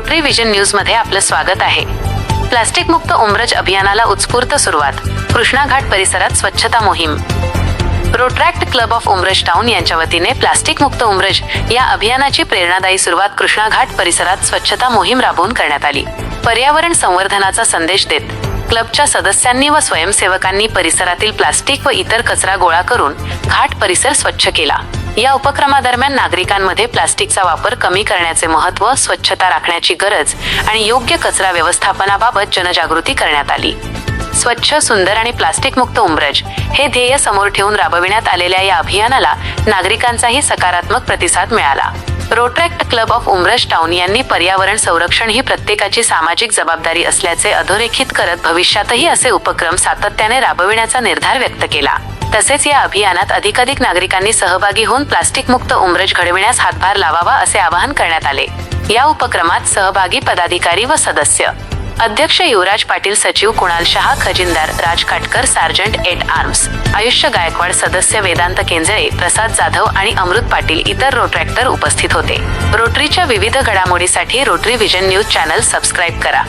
Rotary vision news मध्ये आपलं स्वागत आहे। प्लास्टिक मुक्त उमरज अभियानाला उत्स्फूर्त सुरुवात। कृष्णा घाट परिसरात स्वच्छता मोहीम। Rotaract club of Umraj town यांच्या वतीने प्लास्टिक मुक्त उमरज या अभियानाची प्रेरणादायी सुरुवात कृष्णा घाट परिसरात स्वच्छता मोहीम राबवून करण्यात आली। पर्यावरण संवर्धनाचा संदेश देत क्लबच्या सदस्यांनी व स्वयंसेवकांनी परिसरातील प्लास्टिक व इतर कचरा गोळा करून घाट परिसर स्वच्छ केला। या उपक्रमादरम्यान नागरिकांमध्ये प्लास्टिकचा वापर कमी करण्याचे महत्त्व, स्वच्छता राखण्याची गरज आणि योग्य कचरा व्यवस्थापनाबाबत जनजागृती करण्यात आली। स्वच्छ, सुंदर आणि प्लास्टिक मुक्त उमरज हे ध्येय समोर ठेवून राबविण्यात आलेल्या या अभियानाला नागरिकांचाही सकारात्मक प्रतिसाद मिळाला। Rotaract club of Umraj town यांनी पर्यावरण संरक्षण ही प्रत्येकाची सामाजिक जबाबदारी असल्याचे अधोरेखित करत भविष्यातही असे उपक्रम सातत्याने राबविण्याचा निर्धार व्यक्त केला। तसेच या अभियानात अधिकाधिक नागरिकांनी सहभागी होऊन प्लास्टिक मुक्त उमरज घडविण्यास हातभार लावावा असे आवाहन करण्यात आले। या उपक्रमात सहभागी पदाधिकारी व सदस्य, अध्यक्ष युवराज पाटील, सचिव कुणाल शहा, खजिनदार राज काटकर, सार्जंट एट आर्म्स आयुष्य गायकवाड, सदस्य वेदांत केंजळे, प्रसाद जाधव आणि अमृत पाटील इतर रोटरॅक्टर उपस्थित होते। रोटरीच्या विविध घडामोडीसाठी Rotary vision news channel subscribe करा।